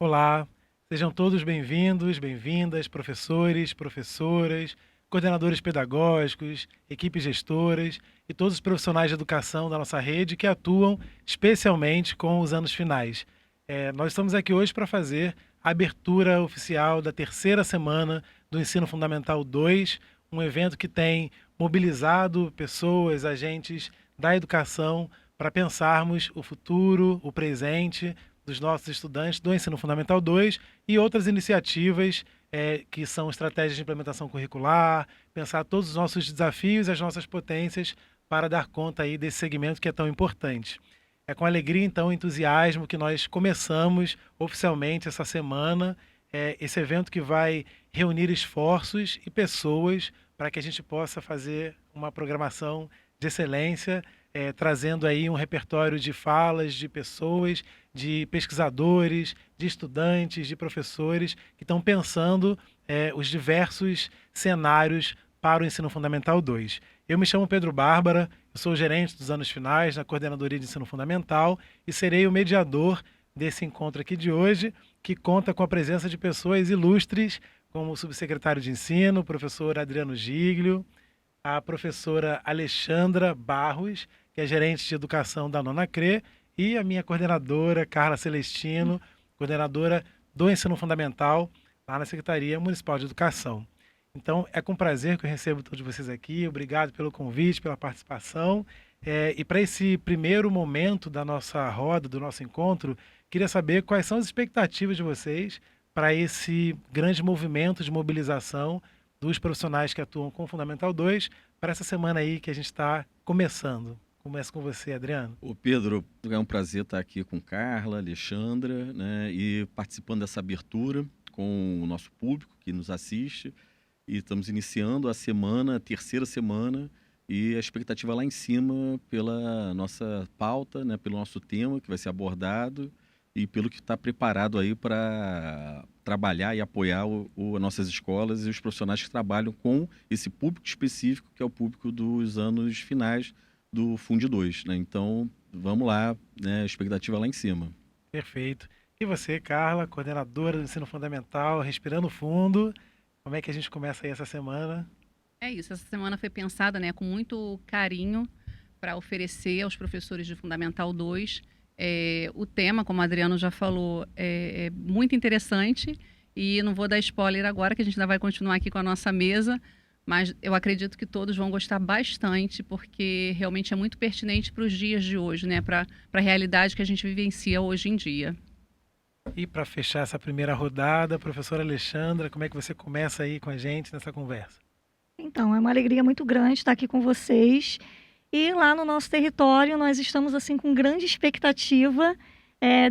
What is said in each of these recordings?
Olá, sejam todos bem-vindos, bem-vindas, professores, professoras, coordenadores pedagógicos, equipes gestoras e todos os profissionais de educação da nossa rede que atuam especialmente com os anos finais. Nós estamos aqui hoje para fazer a abertura oficial da terceira semana do Ensino Fundamental 2, um evento que tem mobilizado pessoas, agentes da educação para pensarmos o futuro, o presente dos nossos estudantes do Ensino Fundamental 2 e outras iniciativas que são estratégias de implementação curricular, pensar todos os nossos desafios e as nossas potências para dar conta aí desse segmento que é tão importante. É com alegria, então, e entusiasmo que nós começamos oficialmente essa semana, esse evento que vai reunir esforços e pessoas para que a gente possa fazer uma programação de excelência, trazendo aí um repertório de falas de pessoas, de pesquisadores, de estudantes, de professores que estão pensando os diversos cenários para o Ensino Fundamental 2. Eu me chamo Pedro Bárbara, eu sou gerente dos anos finais na Coordenadoria de Ensino Fundamental e serei o mediador desse encontro aqui de hoje, que conta com a presença de pessoas ilustres, como o subsecretário de Ensino, o professor Adriano Giglio, a professora Alexandra Barros, que é gerente de educação da Nona CRE, e a minha coordenadora, Carla Celestino, coordenadora do Ensino Fundamental, lá na Secretaria Municipal de Educação. Então, é com prazer que eu recebo todos vocês aqui. Obrigado pelo convite, pela participação. E para esse primeiro momento da nossa roda, do nosso encontro, queria saber quais são as expectativas de vocês para esse grande movimento de mobilização dos profissionais que atuam com o Fundamental 2 para essa semana aí que a gente está começando. Começo com você, Adriano. Ô Pedro, é um prazer estar aqui com Carla, Alexandra, né, e participando dessa abertura com o nosso público que nos assiste. E estamos iniciando a semana, a terceira semana, e a expectativa lá em cima pela nossa pauta, né, pelo nosso tema que vai ser abordado e pelo que está preparado aí para trabalhar e apoiar as nossas escolas e os profissionais que trabalham com esse público específico, que é o público dos anos finais do Fund 2, né? Então, vamos lá, né? Expectativa lá em cima. Perfeito. E você, Carla, coordenadora do ensino fundamental, respirando fundo, como é que a gente começa aí essa semana? É isso, essa semana foi pensada, né, com muito carinho para oferecer aos professores de Fundamental 2. O tema, como o Adriano já falou, é muito interessante e não vou dar spoiler agora, que a gente ainda vai continuar aqui com a nossa mesa, mas eu acredito que todos vão gostar bastante, porque realmente é muito pertinente para os dias de hoje, né, para a realidade que a gente vivencia hoje em dia. E para fechar essa primeira rodada, professora Alexandra, como é que você começa aí com a gente nessa conversa? Então, é uma alegria muito grande estar aqui com vocês. E lá no nosso território, nós estamos assim com grande expectativa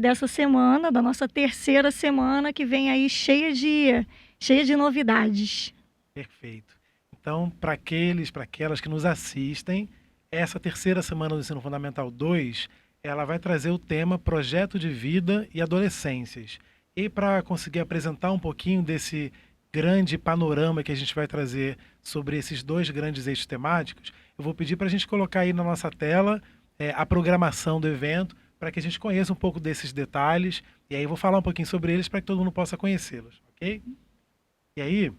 dessa semana, da nossa terceira semana, que vem aí cheia de novidades. Perfeito. Então, para aqueles, para aquelas que nos assistem, essa terceira semana do Ensino Fundamental 2, ela vai trazer o tema Projeto de Vida e Adolescências. E para conseguir apresentar um pouquinho desse grande panorama que a gente vai trazer sobre esses dois grandes eixos temáticos, eu vou pedir para a gente colocar aí na nossa tela a programação do evento, para que a gente conheça um pouco desses detalhes, e aí eu vou falar um pouquinho sobre eles para que todo mundo possa conhecê-los, ok? E aí,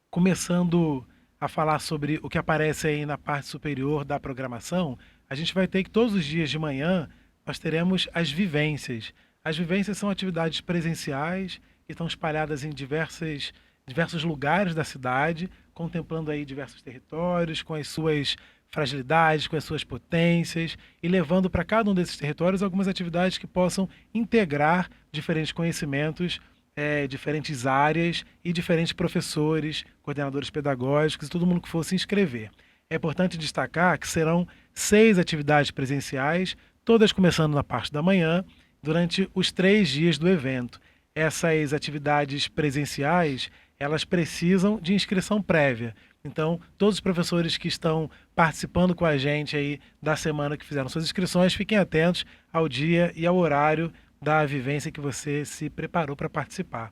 começando a falar sobre o que aparece aí na parte superior da programação, a gente vai ter que todos os dias de manhã nós teremos as vivências. As vivências são atividades presenciais que estão espalhadas em diversos lugares da cidade, contemplando aí diversos territórios, com as suas fragilidades, com as suas potências, e levando para cada um desses territórios algumas atividades que possam integrar diferentes conhecimentos, diferentes áreas e diferentes professores, coordenadores pedagógicos e todo mundo que for se inscrever. É importante destacar que serão 6 atividades presenciais, todas começando na parte da manhã, durante os 3 dias do evento. Essas atividades presenciais, elas precisam de inscrição prévia. Então, todos os professores que estão participando com a gente aí da semana que fizeram suas inscrições, fiquem atentos ao dia e ao horário da vivência que você se preparou para participar.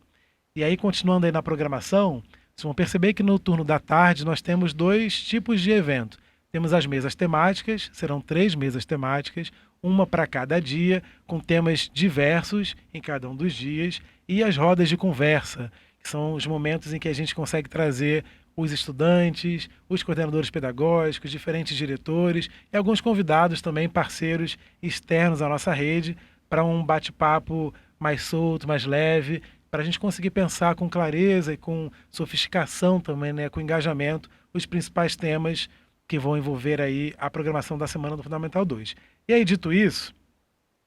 E aí, continuando aí na programação, vocês vão perceber que no turno da tarde nós temos 2 tipos de evento. Temos as mesas temáticas, serão 3 mesas temáticas, uma para cada dia, com temas diversos em cada um dos dias, e as rodas de conversa, que são os momentos em que a gente consegue trazer os estudantes, os coordenadores pedagógicos, diferentes diretores e alguns convidados também, parceiros externos à nossa rede, para um bate-papo mais solto, mais leve, para a gente conseguir pensar com clareza e com sofisticação também, né, com engajamento, os principais temas que vão envolver aí a programação da Semana do Fundamental 2. E aí, dito isso,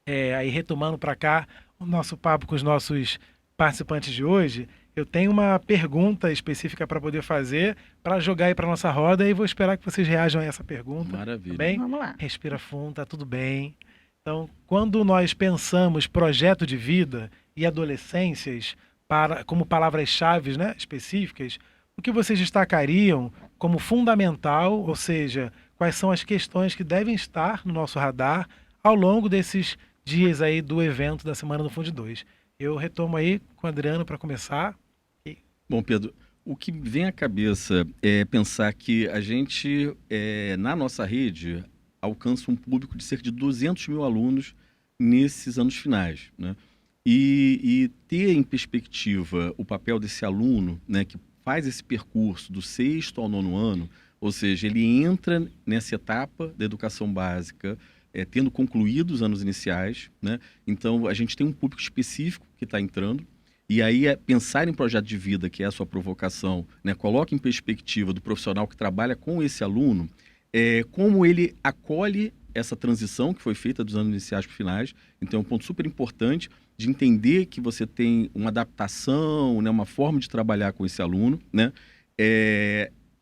aí retomando para cá o nosso papo com os nossos participantes de hoje, eu tenho uma pergunta específica para poder fazer, para jogar aí para nossa roda, e vou esperar que vocês reajam a essa pergunta. Maravilha. Tá bem? Vamos lá. Respira fundo, tá tudo bem. Então, quando nós pensamos projeto de vida e adolescências como palavras-chave, né, específicas, o que vocês destacariam como fundamental, ou seja, quais são as questões que devem estar no nosso radar ao longo desses dias aí do evento da Semana do Fundo 2? Eu retomo aí com o Adriano para começar. Bom, Pedro, o que vem à cabeça é pensar que a gente, na nossa rede, alcança um público de cerca de 200 mil alunos nesses anos finais, né? E ter em perspectiva o papel desse aluno, né, que faz esse percurso do 6º ao 9º ano, ou seja, ele entra nessa etapa da educação básica, tendo concluído os anos iniciais, né? Então, a gente tem um público específico que está entrando, e aí pensar em projeto de vida, que é a sua provocação, né? Coloca em perspectiva do profissional que trabalha com esse aluno, como ele acolhe essa transição que foi feita dos anos iniciais para os finais. Então, é um ponto super importante de entender que você tem uma adaptação, né? Uma forma de trabalhar com esse aluno, né?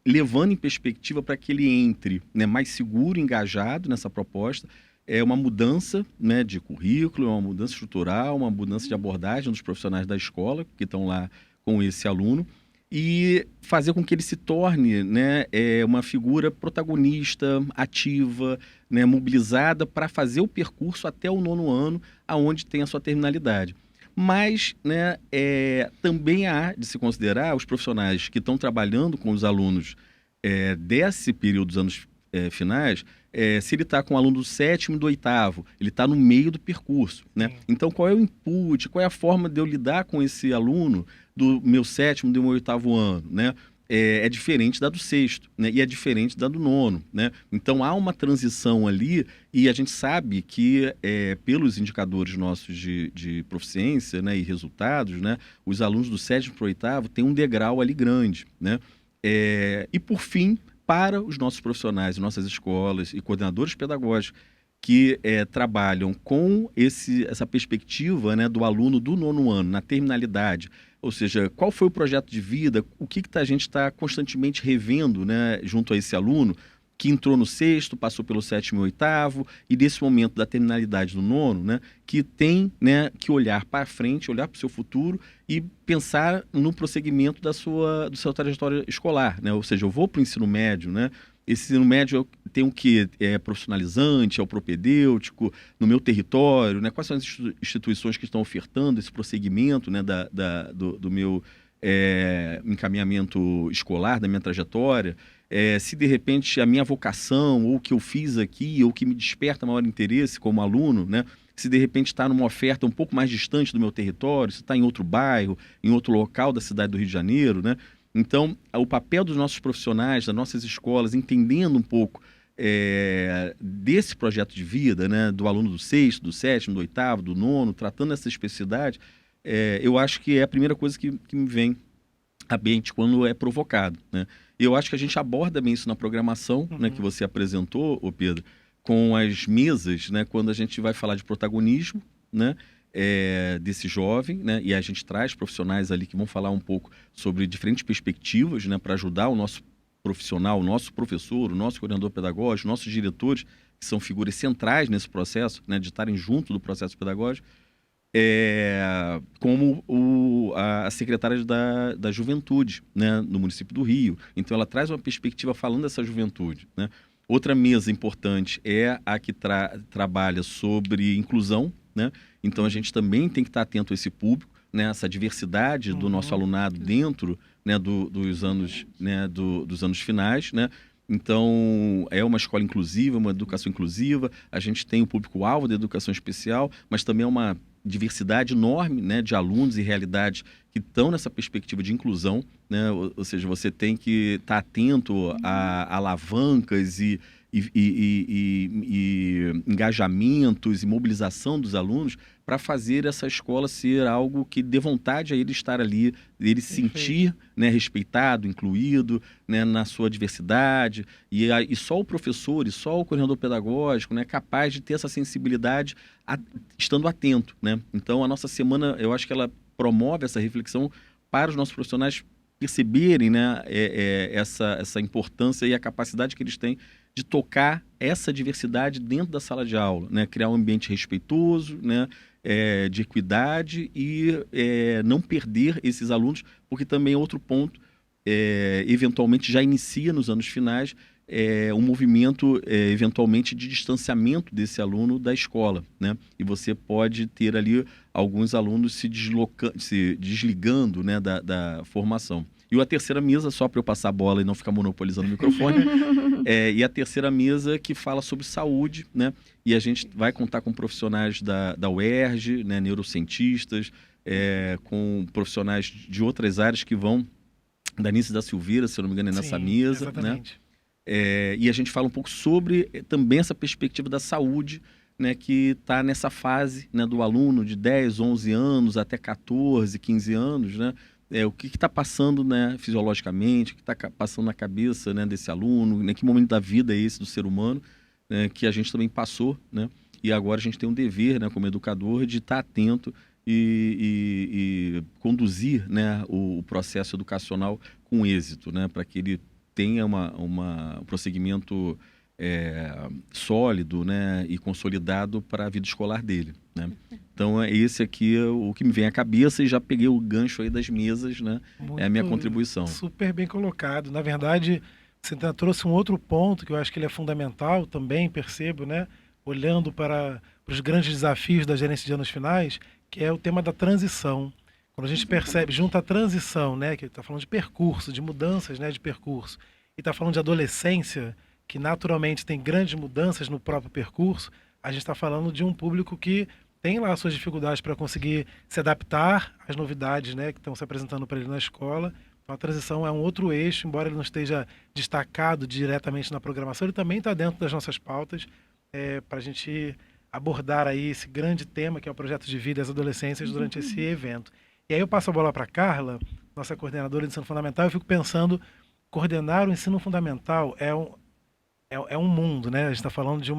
Levando em perspectiva para que ele entre, né, mais seguro, engajado nessa proposta. É uma mudança, né, de currículo, é uma mudança estrutural, uma mudança de abordagem dos profissionais da escola que estão lá com esse aluno, e fazer com que ele se torne, né, uma figura protagonista, ativa, né, mobilizada para fazer o percurso até o 9º ano, aonde tem a sua terminalidade. Mas, né, também há de se considerar os profissionais que estão trabalhando com os alunos desse período dos anos finais, se ele está com o aluno do 7º e do 8º, ele está no meio do percurso, né? Então, qual é o input, qual é a forma de eu lidar com esse aluno do meu 7º e do meu 8º ano, né? É diferente da do 6º, né? E é diferente da do 9º, né? Então, há uma transição ali, e a gente sabe que, pelos indicadores nossos de proficiência, né, e resultados, né, os alunos do 7º para o 8º têm um degrau ali grande, né? E, por fim, para os nossos profissionais, nossas escolas e coordenadores pedagógicos que trabalham com essa perspectiva, né, do aluno do 9º ano, na terminalidade, ou seja, qual foi o projeto de vida, o que a gente está constantemente revendo, né, junto a esse aluno que entrou no 6º, passou pelo 7º e 8º, e desse momento da terminalidade do 9º, né, que tem, né, que olhar para frente, olhar para o seu futuro e pensar no prosseguimento da sua trajetória escolar, né? Ou seja, eu vou para o ensino médio, né? Esse ensino médio tem o que é profissionalizante, é o propedêutico, no meu território, né? Quais são as instituições que estão ofertando esse prosseguimento, né, do meu encaminhamento escolar, da minha trajetória? Se de repente a minha vocação, ou o que eu fiz aqui, ou o que me desperta maior interesse como aluno, né? Se de repente está numa oferta um pouco mais distante do meu território, se está em outro bairro, em outro local da cidade do Rio de Janeiro, né? Então, o papel dos nossos profissionais, das nossas escolas, entendendo um pouco desse projeto de vida, né? Do aluno do 6º, do 7º, do 8º, do 9º, tratando essa especificidade, eu acho que é a primeira coisa que me vem à mente quando é provocado, né? Eu acho que a gente aborda bem isso na programação, né, que você apresentou, ô Pedro, com as mesas, né, quando a gente vai falar de protagonismo, né, desse jovem, né, e a gente traz profissionais ali que vão falar um pouco sobre diferentes perspectivas, né, para ajudar o nosso profissional, o nosso professor, o nosso coordenador pedagógico, nossos diretores, que são figuras centrais nesse processo, né, de estarem junto do processo pedagógico, como a secretária da Juventude, né, no município do Rio. Então, ela traz uma perspectiva falando dessa juventude, né? Outra mesa importante é a que trabalha sobre inclusão, né? Então, a gente também tem que estar atento a esse público, né, essa diversidade do nosso alunado dentro, né, dos anos finais, né? Então, é uma escola inclusiva, uma educação inclusiva. A gente tem o público-alvo da educação especial, mas também é uma diversidade enorme, né, de alunos e realidades que estão nessa perspectiva de inclusão, né? Ou seja, você tem que estar atento a alavancas e engajamentos e mobilização dos alunos para fazer essa escola ser algo que dê vontade a ele estar ali, ele se sentir, né, respeitado, incluído, né, na sua diversidade, e só o professor e só o coordenador pedagógico, né, é capaz de ter essa sensibilidade estando atento, né? Então a nossa semana, eu acho que ela promove essa reflexão para os nossos profissionais perceberem, né, essa importância e a capacidade que eles têm de tocar essa diversidade dentro da sala de aula, né? Criar um ambiente respeitoso, né? De equidade e não perder esses alunos, porque também é outro ponto, eventualmente já inicia nos anos finais, um movimento, eventualmente, de distanciamento desse aluno da escola, né? E você pode ter ali alguns alunos se desligando, né, da formação. E a terceira mesa, só para eu passar a bola e não ficar monopolizando o microfone, e a terceira mesa que fala sobre saúde, né? E a gente vai contar com profissionais da UERJ, né, neurocientistas, com profissionais de outras áreas que vão, da Anice da Silveira, se eu não me engano, nessa mesa, exatamente, né? E a gente fala um pouco sobre também essa perspectiva da saúde, né, que está nessa fase, né, do aluno de 10, 11 anos até 14, 15 anos, né? O que está passando, né, fisiologicamente, o que está passando na cabeça, né, desse aluno, né, que momento da vida é esse do ser humano, né, que a gente também passou, né, e agora a gente tem um dever, né, como educador, de estar atento e conduzir, né, o processo educacional com êxito, né, para que ele tenha um prosseguimento sólido, né, e consolidado para a vida escolar dele, né? Então, esse aqui é o que me vem à cabeça e já peguei o gancho aí das mesas, né? É a minha contribuição. Super bem colocado. Na verdade, você trouxe um outro ponto que eu acho que ele é fundamental também, percebo, né? Olhando para os grandes desafios da gerência de anos finais, que é o tema da transição. Quando a gente percebe, junto à transição, né? Que está falando de percurso, de mudanças, né, de percurso, e está falando de adolescência, que naturalmente tem grandes mudanças no próprio percurso, a gente está falando de um público que tem lá suas dificuldades para conseguir se adaptar às novidades, né, que estão se apresentando para ele na escola. Então a transição é um outro eixo, embora ele não esteja destacado diretamente na programação, ele também está dentro das nossas pautas, para a gente abordar aí esse grande tema que é o projeto de vida e as adolescências durante esse evento. E aí eu passo a bola para a Carla, nossa coordenadora de ensino fundamental, eu fico pensando, coordenar o ensino fundamental é um mundo, né? A gente está falando de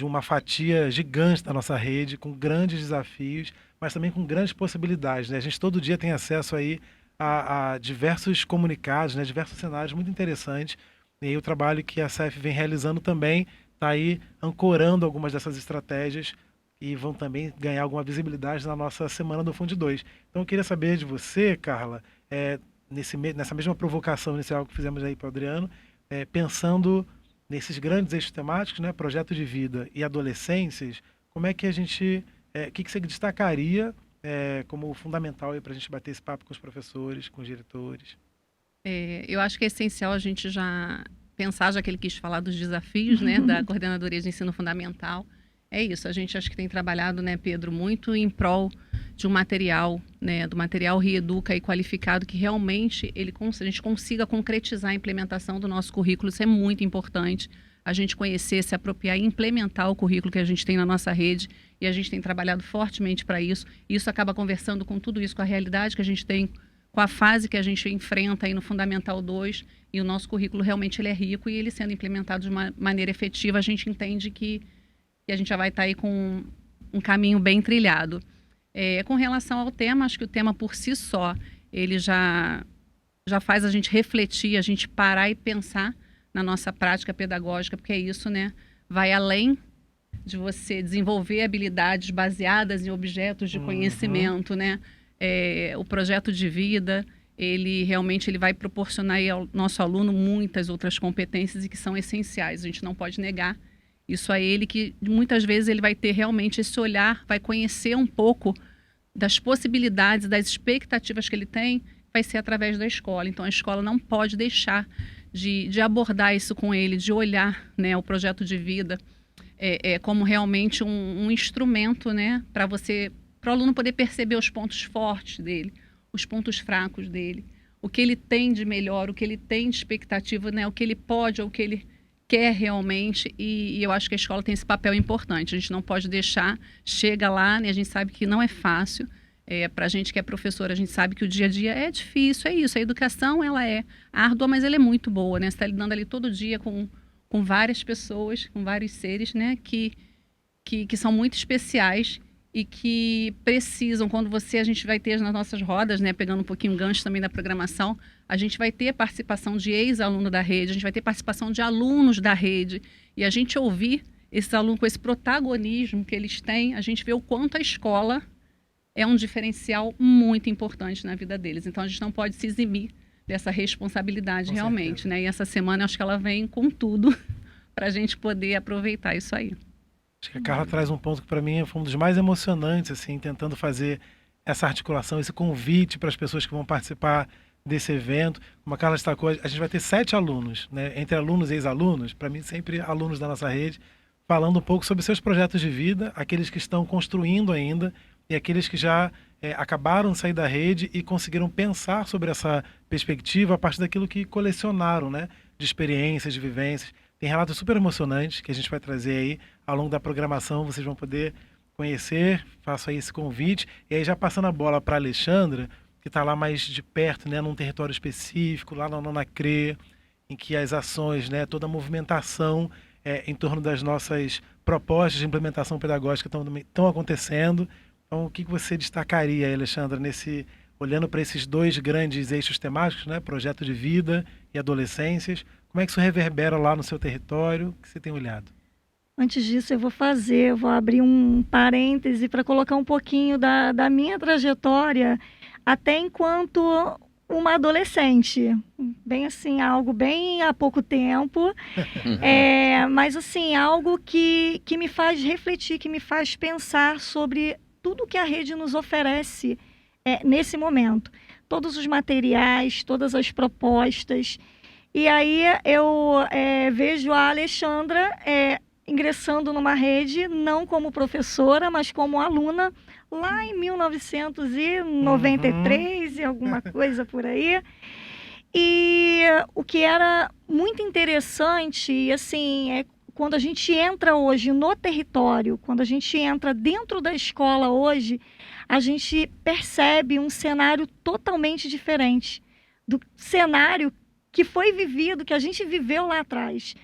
uma fatia gigante da nossa rede, com grandes desafios, mas também com grandes possibilidades, né? A gente todo dia tem acesso aí a diversos comunicados, né? Diversos cenários muito interessantes. E aí o trabalho que a CEF vem realizando também está aí ancorando algumas dessas estratégias e vão também ganhar alguma visibilidade na nossa Semana do Fundo 2. Então eu queria saber de você, Carla, nessa mesma provocação inicial que fizemos aí para o Adriano, pensando nesses grandes eixos temáticos, né, projeto de vida e adolescências, como é que a gente, o que você destacaria como fundamental para a gente bater esse papo com os professores, com os diretores? Eu acho que é essencial a gente já pensar, já que ele quis falar dos desafios, né, da Coordenadoria de Ensino Fundamental. É isso, a gente acho que tem trabalhado, né, Pedro, muito em prol de um material, né, do material Reeduca e qualificado, que realmente a gente consiga concretizar a implementação do nosso currículo. Isso é muito importante, a gente conhecer, se apropriar e implementar o currículo que a gente tem na nossa rede, e a gente tem trabalhado fortemente para isso. Isso acaba conversando com tudo isso, com a realidade que a gente tem, com a fase que a gente enfrenta aí no Fundamental 2, e o nosso currículo realmente ele é rico, e ele sendo implementado de uma maneira efetiva, a gente entende que a gente já vai estar aí com um caminho bem trilhado. Com relação ao tema, acho que o tema por si só, ele já faz a gente refletir, a gente parar e pensar na nossa prática pedagógica, porque é isso, né? Vai além de você desenvolver habilidades baseadas em objetos de conhecimento, né? O projeto de vida, ele realmente vai proporcionar aí ao nosso aluno muitas outras competências e que são essenciais, a gente não pode negar isso a ele, que muitas vezes ele vai ter realmente esse olhar, vai conhecer um pouco das possibilidades, das expectativas que ele tem, vai ser através da escola. Então a escola não pode deixar de abordar isso com ele, de olhar, né, o projeto de vida como realmente um instrumento, né, para o aluno poder perceber os pontos fortes dele, os pontos fracos dele, o que ele tem de melhor, o que ele tem de expectativa, né, o que ele pode ou o que ele quer realmente, e eu acho que a escola tem esse papel importante. A gente não pode deixar, chega lá, né, a gente sabe que não é fácil, para a gente que é professora, a gente sabe que o dia a dia é difícil, é isso, a educação ela é árdua, mas ela é muito boa, né, você está lidando ali todo dia com várias pessoas, com vários seres, né, que são muito especiais e que precisam, quando a gente vai ter nas nossas rodas, né, pegando um pouquinho o gancho também da programação, a gente vai ter participação de ex-aluno da rede, a gente vai ter participação de alunos da rede, e a gente ouvir esses alunos com esse protagonismo que eles têm, a gente vê o quanto a escola é um diferencial muito importante na vida deles. Então, a gente não pode se eximir dessa responsabilidade Com realmente, certeza. né? E essa semana, eu acho que ela vem com tudo para a gente poder aproveitar isso aí. Acho que a Carla traz um ponto que para mim foi um dos mais emocionantes, assim, tentando fazer essa articulação, esse convite para as pessoas que vão participar desse evento. Como a Carla destacou, a gente vai ter 7 alunos, né? Entre alunos e ex-alunos, para mim sempre alunos da nossa rede, falando um pouco sobre seus projetos de vida, aqueles que estão construindo ainda e aqueles que já acabaram de sair da rede e conseguiram pensar sobre essa perspectiva a partir daquilo que colecionaram, né? De experiências, de vivências. Tem relatos super emocionantes que a gente vai trazer aí ao longo da programação, vocês vão poder conhecer, faço aí esse convite. E aí já passando a bola para a Alexandra, que está lá mais de perto, né, num território específico, lá na Nona CRE, em que as ações, né, toda a movimentação em torno das nossas propostas de implementação pedagógica estão acontecendo. Então, o que você destacaria aí, Alexandra, olhando para esses 2 grandes eixos temáticos, né, projeto de vida e adolescências, como é que isso reverbera lá no seu território? O que você tem olhado? Antes disso, eu vou abrir um parêntese para colocar um pouquinho da minha trajetória até enquanto uma adolescente. Bem assim, algo bem há pouco tempo, mas assim, algo que me faz refletir, que me faz pensar sobre tudo que a rede nos oferece nesse momento. Todos os materiais, todas as propostas. E aí eu vejo a Alexandra ingressando numa rede, não como professora, mas como aluna, lá em 1993 e alguma coisa por aí. E o que era muito interessante, assim, quando a gente entra hoje no território, quando a gente entra dentro da escola hoje, a gente percebe um cenário totalmente diferente do cenário que foi vivido, que a gente viveu lá atrás.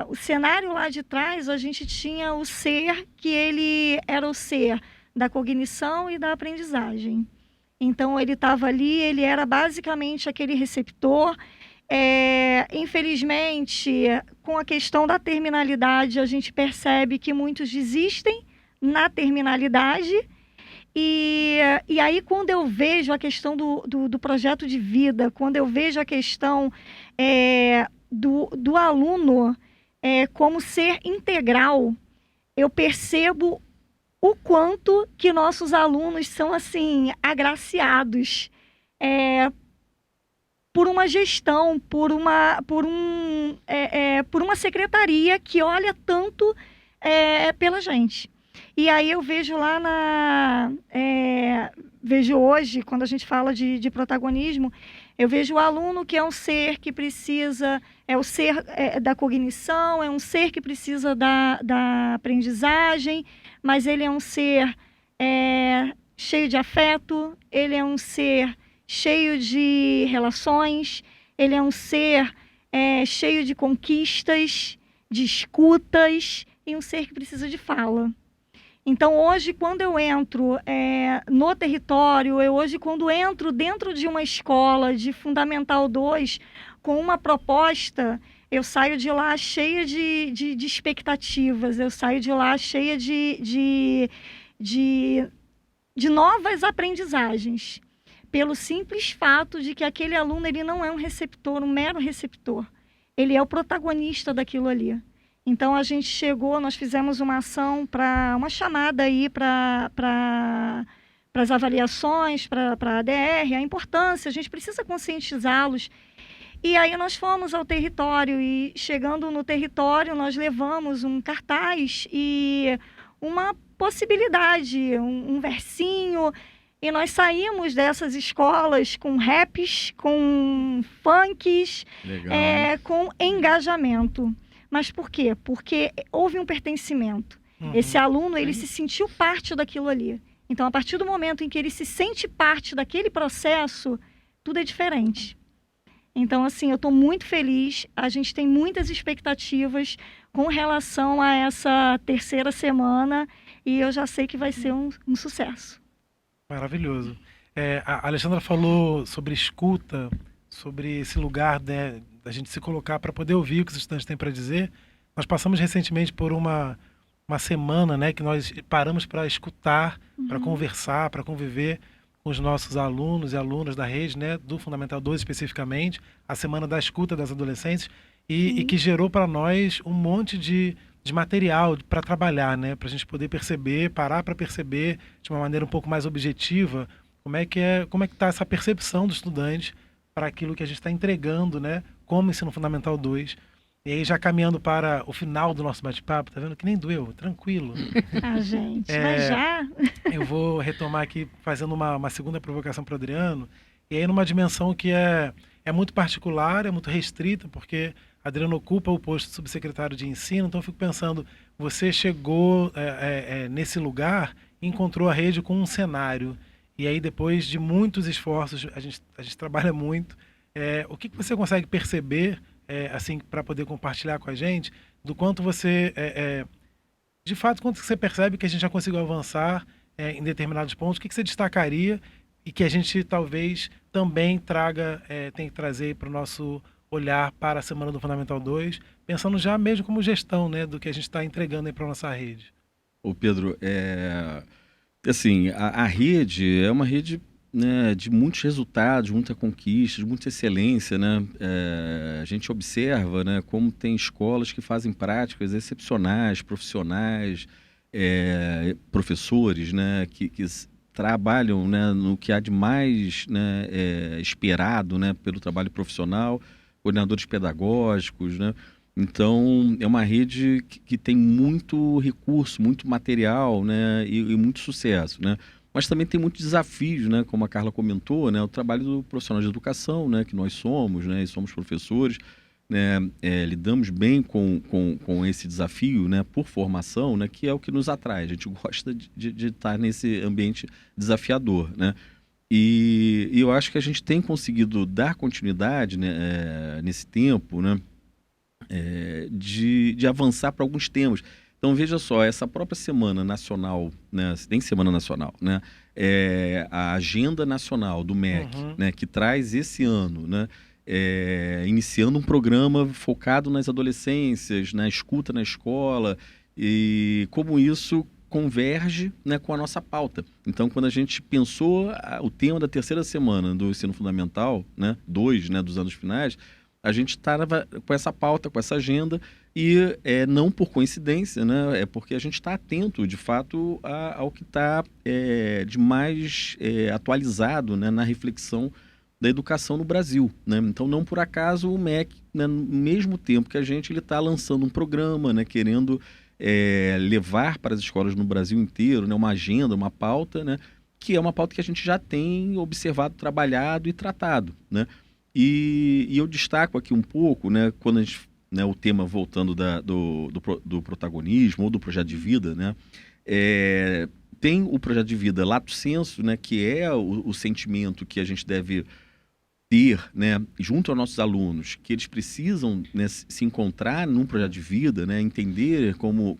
O cenário lá de trás, a gente tinha o ser, que ele era o ser da cognição e da aprendizagem. Então, ele estava ali, ele era basicamente aquele receptor. Infelizmente, com a questão da terminalidade, a gente percebe que muitos desistem na terminalidade. E aí, quando eu vejo a questão do projeto de vida, quando eu vejo a questão do aluno como ser integral, eu percebo o quanto que nossos alunos são assim agraciados por uma gestão, por uma secretaria que olha tanto pela gente. E aí eu vejo vejo hoje, quando a gente fala de protagonismo, eu vejo o aluno que é um ser que precisa, é o ser da cognição, é um ser que precisa da aprendizagem, mas ele é um ser cheio de afeto, ele é um ser cheio de relações, ele é um ser cheio de conquistas, de escutas, e um ser que precisa de fala. Então, hoje, quando eu entro no território, quando entro dentro de uma escola de Fundamental 2 com uma proposta, eu saio de lá cheia de expectativas, eu saio de lá cheia de novas aprendizagens, pelo simples fato de que aquele aluno ele não é um receptor, um mero receptor, ele é o protagonista daquilo ali. Então, a gente nós fizemos uma ação, uma chamada aí para as avaliações, para a ADR, a importância, a gente precisa conscientizá-los. E aí nós fomos ao território e, chegando no território, nós levamos um cartaz e uma possibilidade, um versinho, e nós saímos dessas escolas com raps, com funks, Legal. com engajamento. Mas por quê? Porque houve um pertencimento. Uhum. Esse aluno, ele se sentiu parte daquilo ali. Então, a partir do momento em que ele se sente parte daquele processo, tudo é diferente. Então, assim, eu estou muito feliz. A gente tem muitas expectativas com relação a essa terceira semana e eu já sei que vai ser um sucesso. Maravilhoso. A Alexandra falou sobre escuta, sobre esse lugar, né, da gente se colocar para poder ouvir o que os estudantes têm para dizer. Nós passamos recentemente por uma semana, né, que nós paramos para escutar, para conversar, para conviver com os nossos alunos e alunas da rede, né, do Fundamental 2 especificamente, a Semana da Escuta das Adolescentes, e que gerou para nós um monte de material para trabalhar, né, para a gente poder perceber, parar para perceber de uma maneira um pouco mais objetiva como é que está essa percepção do estudante para aquilo que a gente está entregando, né, como ensino fundamental 2. E aí, já caminhando para o final do nosso bate-papo, tá vendo que nem doeu, tranquilo. Ah, gente, mas já... Eu vou retomar aqui fazendo uma segunda provocação para o Adriano, e aí numa dimensão que é muito particular, é muito restrita, porque Adriano ocupa o posto de subsecretário de ensino, então eu fico pensando, você chegou nesse lugar e encontrou a rede com um cenário, e aí depois de muitos esforços, a gente trabalha muito, o que você consegue perceber, assim, para poder compartilhar com a gente, do quanto você, de fato, quanto você percebe que a gente já conseguiu avançar em determinados pontos, o que você destacaria e que a gente talvez também tem que trazer para o nosso olhar para a Semana do Fundamental 2, pensando já mesmo como gestão, né, do que a gente está entregando aí para a nossa rede. Ô Pedro, assim, a rede é uma rede, né, de muitos resultados, muita conquista, de muita excelência, né? A gente observa, né, como tem escolas que fazem práticas excepcionais, profissionais, professores, né, que trabalham, né, no que há de mais, né, esperado, né, pelo trabalho profissional, coordenadores pedagógicos, né? Então, é uma rede que tem muito recurso, muito material, né, e muito sucesso, né? Mas também tem muitos desafios, né, como a Carla comentou, né, o trabalho do profissional de educação, né, que nós somos, né, e somos professores, né, lidamos bem com esse desafio, né, por formação, né, que é o que nos atrai. A gente gosta de estar nesse ambiente desafiador, né? E eu acho que a gente tem conseguido dar continuidade, né, nesse tempo, né, de avançar para alguns temas. Então, veja só, essa própria Semana Nacional, né, tem Semana Nacional, né, a Agenda Nacional do MEC, né, que traz esse ano, né, iniciando um programa focado nas adolescências, na escuta na escola, e como isso converge, né, com a nossa pauta. Então, quando a gente pensou o tema da terceira semana do ensino fundamental, né, 2, né, dos anos finais, a gente estava com essa pauta, com essa agenda, e não por coincidência, né, é porque a gente está atento, de fato, ao que está de mais atualizado, né, na reflexão da educação no Brasil, né? Então, não por acaso o MEC, né, no mesmo tempo que a gente, ele está lançando um programa, né, querendo levar para as escolas no Brasil inteiro, né, uma agenda, uma pauta, né, que é uma pauta que a gente já tem observado, trabalhado e tratado, né? E eu destaco aqui um pouco, né, quando a gente, né, o tema voltando do protagonismo ou do projeto de vida, né, tem o projeto de vida lato sensu, né, que é o sentimento que a gente deve ter, né, junto aos nossos alunos, que eles precisam, né, se encontrar num projeto de vida, né, entender como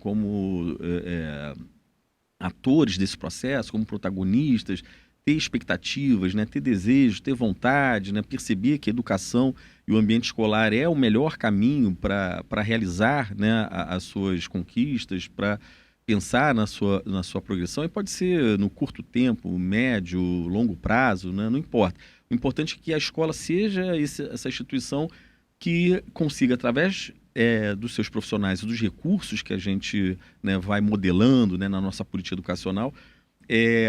atores desse processo, como protagonistas, ter expectativas, né, ter desejos, ter vontade, né, perceber que a educação e o ambiente escolar é o melhor caminho para realizar, né, as suas conquistas, para pensar na sua progressão, e pode ser no curto tempo, médio, longo prazo, né, não importa. O importante é que a escola seja essa instituição que consiga, através dos seus profissionais e dos recursos que a gente, né, vai modelando, né, na nossa política educacional,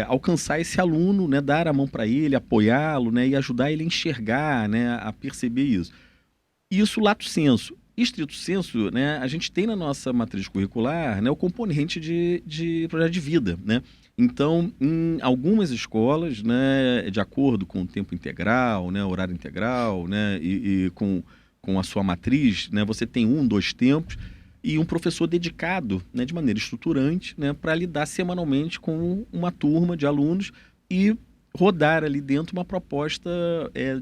alcançar esse aluno, né, dar a mão para ele, apoiá-lo, né, e ajudar ele a enxergar, né, a perceber isso. Isso lato sensu. Estrito sensu, né, a gente tem na nossa matriz curricular, né, o componente de projeto de vida, né? Então, em algumas escolas, né, de acordo com o tempo integral, né, horário integral, né, e com a sua matriz, né, você tem 2 tempos e um professor dedicado, né, de maneira estruturante, né, para lidar semanalmente com uma turma de alunos e rodar ali dentro uma proposta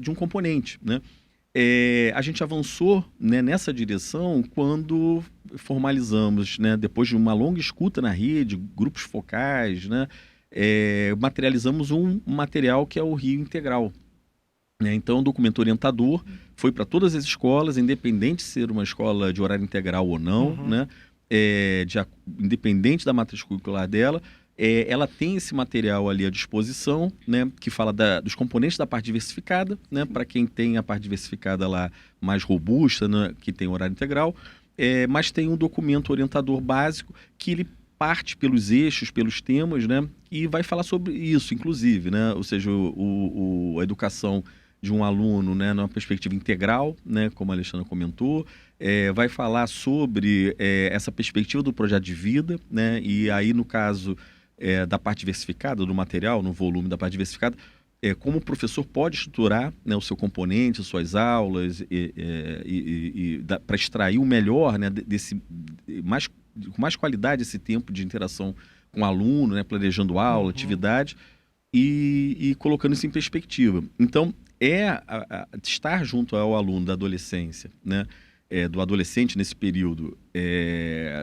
de um componente, né? A gente avançou, né, nessa direção quando formalizamos, né, depois de uma longa escuta na rede, grupos focais, né, materializamos um material que é o Rio Integral. Né? Então, o documento orientador foi para todas as escolas, independente de ser uma escola de horário integral ou não, né, independente da matriz curricular dela. Ela tem esse material ali à disposição, né, que fala dos componentes da parte diversificada, né, para quem tem a parte diversificada lá mais robusta, né, que tem horário integral, mas tem um documento orientador básico que ele parte pelos eixos, pelos temas, né, e vai falar sobre isso, inclusive, né, ou seja, a educação de um aluno, né, numa perspectiva integral, né, como a Alexandra comentou, vai falar sobre essa perspectiva do projeto de vida, né, e aí no caso da parte diversificada do material, no volume da parte diversificada, como o professor pode estruturar, né, o seu componente, suas aulas, para extrair o melhor, né, com mais qualidade esse tempo de interação com o aluno, né, planejando aula, atividade, e colocando isso em perspectiva. Então, estar junto ao aluno da adolescência, né, do adolescente nesse período,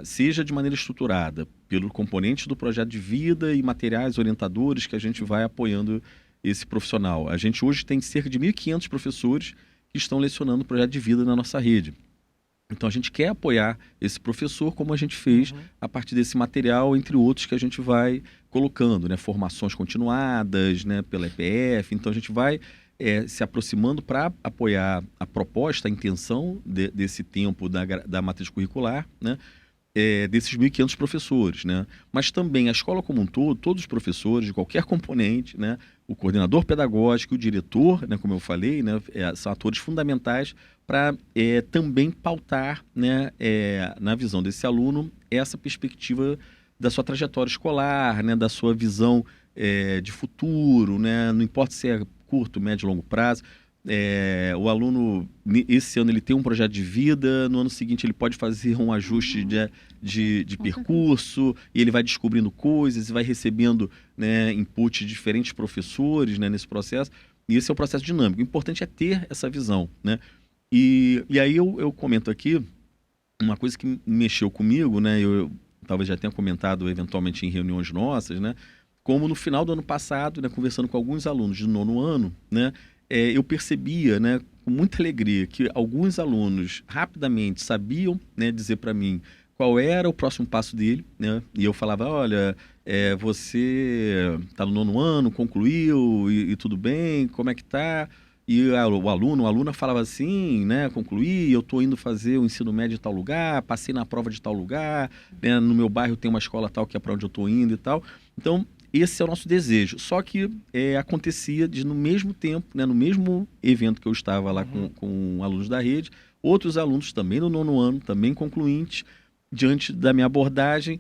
seja de maneira estruturada, pelo componente do projeto de vida e materiais orientadores que a gente vai apoiando esse profissional. A gente hoje tem cerca de 1.500 professores que estão lecionando o projeto de vida na nossa rede. Então, a gente quer apoiar esse professor, como a gente fez a partir desse material, entre outros que a gente vai colocando, né? Formações continuadas, né? Pela EPF. Então, a gente vai se aproximando para apoiar a proposta, a intenção desse tempo da matriz curricular, né? Desses 1.500 professores, né? Mas também a escola como um todo, todos os professores de qualquer componente, né? O coordenador pedagógico, o diretor, né? Como eu falei, né? São atores fundamentais para também pautar, né? Na visão desse aluno, essa perspectiva da sua trajetória escolar, né? Da sua visão de futuro, né? Não importa se é curto, médio, longo prazo. O aluno, esse ano, ele tem um projeto de vida, no ano seguinte ele pode fazer um ajuste de percurso, e ele vai descobrindo coisas e vai recebendo, né, input de diferentes professores, né, nesse processo, e esse é um processo dinâmico. O importante é ter essa visão, né? E aí eu comento aqui uma coisa que mexeu comigo, né? Eu talvez já tenha comentado eventualmente em reuniões nossas, né? Como no final do ano passado, né, conversando com alguns alunos do 9º ano, né, eu percebia, né, com muita alegria, que alguns alunos rapidamente sabiam, né, dizer para mim qual era o próximo passo dele, né, e eu falava, olha, você está no 9º ano, concluiu e tudo bem, como é que tá? E o aluno, a aluna falava assim, né, concluí, eu estou indo fazer o ensino médio em tal lugar, passei na prova de tal lugar, né, no meu bairro tem uma escola tal que é para onde eu estou indo e tal. Então, esse é o nosso desejo. Só que acontecia no mesmo tempo, né, no mesmo evento que eu estava lá com alunos da rede, outros alunos também no 9º ano, também concluintes, diante da minha abordagem,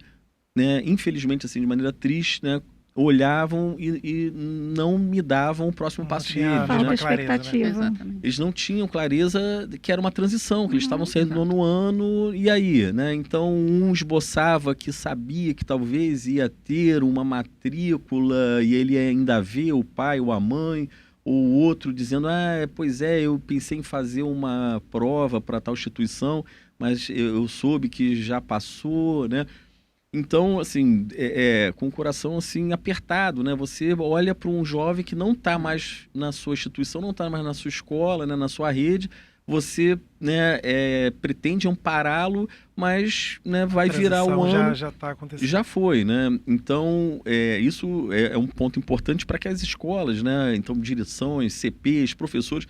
né, infelizmente, assim, de maneira triste, né, olhavam e não me davam o próximo passo deles. Falta Né? expectativa. Exatamente. Eles não tinham clareza que era uma transição, que eles estavam saindo do 9º ano, e aí, né? Então, um esboçava que sabia que talvez ia ter uma matrícula e ele ia ainda ver o pai ou a mãe, ou o outro dizendo, pois eu pensei em fazer uma prova para tal instituição, mas eu soube que já passou, né? Então, assim, com o coração assim apertado, né? Você olha para um jovem que não está mais na sua instituição, não está mais na sua escola, né? Na sua rede, você, né, pretende ampará-lo, mas, né, vai virar um ano... Já está acontecendo. Já foi, né? Então, isso é um ponto importante para que as escolas, né? Então, direções, CPs, professores...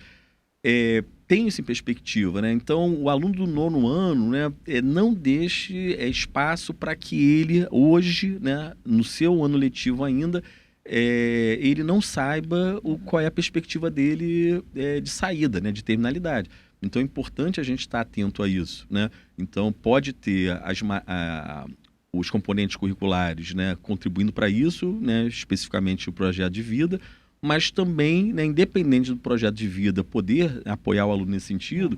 tem isso em perspectiva, né? Então, o aluno do 9º ano, né, não deixe espaço para que ele, hoje, né, no seu ano letivo ainda, ele não saiba qual é a perspectiva dele de saída, né, de terminalidade. Então é importante a gente estar atento a isso, né? Então pode ter os componentes curriculares, né, contribuindo para isso, né, especificamente o projeto de vida, mas também, né, independente do projeto de vida, poder apoiar o aluno nesse sentido,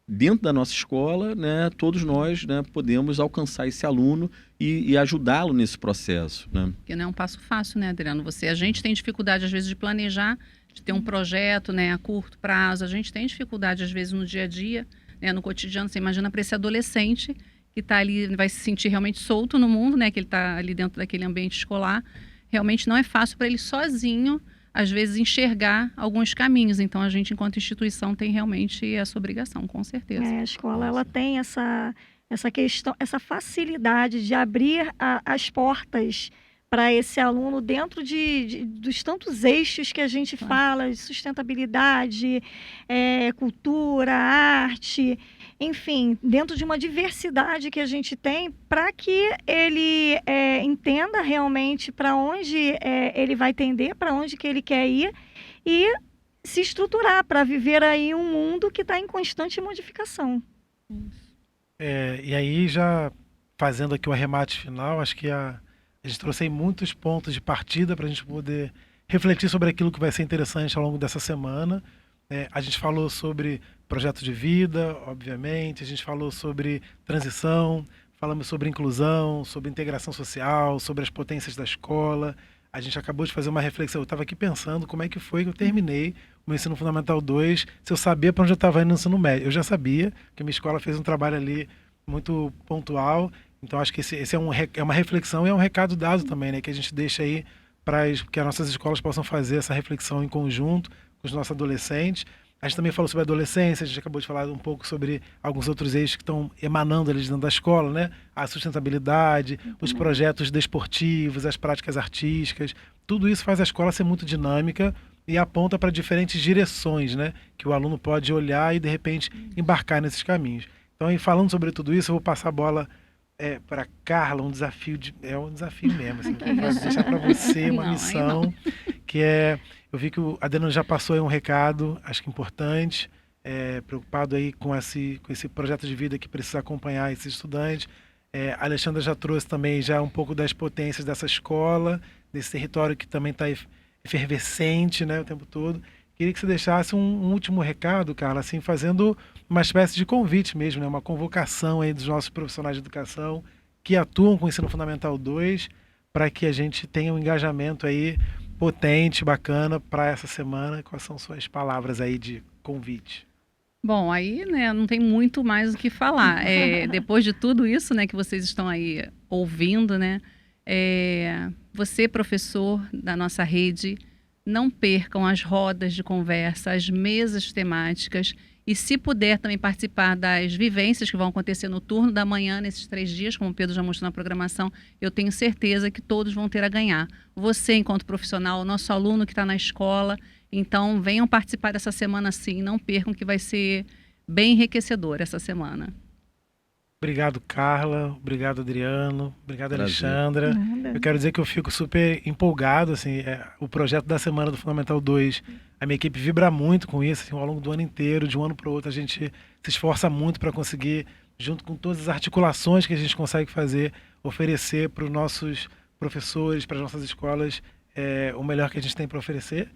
dentro da nossa escola, né, todos nós, né, podemos alcançar esse aluno e ajudá-lo nesse processo, né? Porque não é um passo fácil, né, Adriano? A gente tem dificuldade, às vezes, de planejar, de ter um projeto, né, a curto prazo. A gente tem dificuldade, às vezes, no dia a dia, né, no cotidiano. Você imagina para esse adolescente que está ali, vai se sentir realmente solto no mundo, né, que ele está ali dentro daquele ambiente escolar. Realmente não é fácil para ele sozinho, às vezes, enxergar alguns caminhos. Então, a gente, enquanto instituição, tem realmente essa obrigação, com certeza. A escola ela tem essa questão, essa facilidade de abrir as portas para esse aluno dentro dos tantos eixos que a gente fala, de sustentabilidade, cultura, arte, enfim, dentro de uma diversidade que a gente tem, para que ele entenda realmente para onde ele vai tender, para onde que ele quer ir e se estruturar para viver aí um mundo que está em constante modificação. E aí, já fazendo aqui o arremate final, acho que a gente trouxe aí muitos pontos de partida para a gente poder refletir sobre aquilo que vai ser interessante ao longo dessa semana. A gente falou sobre projeto de vida, obviamente, a gente falou sobre transição, falamos sobre inclusão, sobre integração social, sobre as potências da escola. A gente acabou de fazer uma reflexão, eu estava aqui pensando como é que foi que eu terminei o meu ensino fundamental 2, se eu sabia para onde eu estava indo no ensino médio. Eu já sabia, que a minha escola fez um trabalho ali muito pontual. Então, acho que esse é uma reflexão e é um recado dado também, né? Que a gente deixa aí para que as nossas escolas possam fazer essa reflexão em conjunto com os nossos adolescentes. A gente também falou sobre a adolescência, a gente acabou de falar um pouco sobre alguns outros eixos que estão emanando ali dentro da escola, né? A sustentabilidade, os projetos desportivos, as práticas artísticas. Tudo isso faz a escola ser muito dinâmica e aponta para diferentes direções, né? Que o aluno pode olhar e, de repente, embarcar nesses caminhos. Então, aí, falando sobre tudo isso, eu vou passar a bola para Carla, um desafio mesmo, assim, que eu vou deixar para você uma missão, que eu vi que o Adriano já passou aí um recado, acho que importante, preocupado aí com esse projeto de vida que precisa acompanhar esses estudantes. A Alexandra já trouxe também já um pouco das potências dessa escola, desse território que também está efervescente, né, o tempo todo. Queria que você deixasse um último recado, Carla, assim, fazendo uma espécie de convite mesmo, né? Uma convocação aí dos nossos profissionais de educação que atuam com o Ensino Fundamental 2, para que a gente tenha um engajamento aí potente, bacana para essa semana. Quais são suas palavras aí de convite? Bom, aí, né, não tem muito mais o que falar. Depois de tudo isso, né, que vocês estão aí ouvindo, né, você, professor da nossa rede, não percam as rodas de conversa, as mesas temáticas e, se puder, também participar das vivências que vão acontecer no turno da manhã, nesses 3 dias, como o Pedro já mostrou na programação. Eu tenho certeza que todos vão ter a ganhar. Você, enquanto profissional, o nosso aluno que está na escola. Então, venham participar dessa semana sim, não percam, que vai ser bem enriquecedor essa semana. Obrigado, Carla. Obrigado, Adriano. Obrigado, Prazer. Alexandra. Nada. Eu quero dizer que eu fico super empolgado, assim, o projeto da semana do Fundamental 2, a minha equipe vibra muito com isso, assim, ao longo do ano inteiro, de um ano para o outro, a gente se esforça muito para conseguir, junto com todas as articulações que a gente consegue fazer, oferecer para os nossos professores, para as nossas escolas, o melhor que a gente tem para oferecer.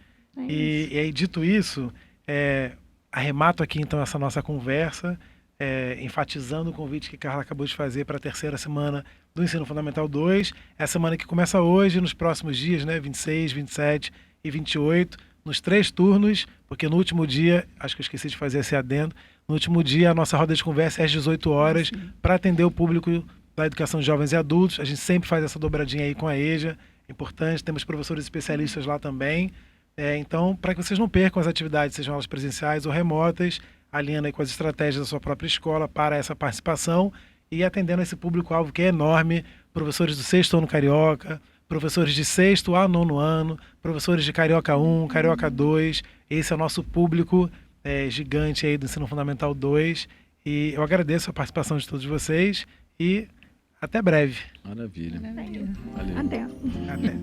E aí, dito isso, arremato aqui então essa nossa conversa, enfatizando o convite que Carla acabou de fazer para a terceira semana do Ensino Fundamental 2. É a semana que começa hoje, nos próximos dias, né, 26, 27 e 28, nos 3 turnos, porque no último dia, acho que eu esqueci de fazer esse adendo, no último dia a nossa roda de conversa é às 18 horas, para atender o público da educação de jovens e adultos. A gente sempre faz essa dobradinha aí com a EJA, importante, temos professores especialistas lá também. Então, para que vocês não percam as atividades, sejam elas presenciais ou remotas, alinhando aí com as estratégias da sua própria escola para essa participação e atendendo esse público-alvo que é enorme, professores do 6º ano Carioca, professores de 6º a 9º ano, professores de Carioca 1, Carioca 2, esse é o nosso público gigante aí do Ensino Fundamental 2, e eu agradeço a participação de todos vocês e até breve. Maravilha. Maravilha. Valeu. Até. Até.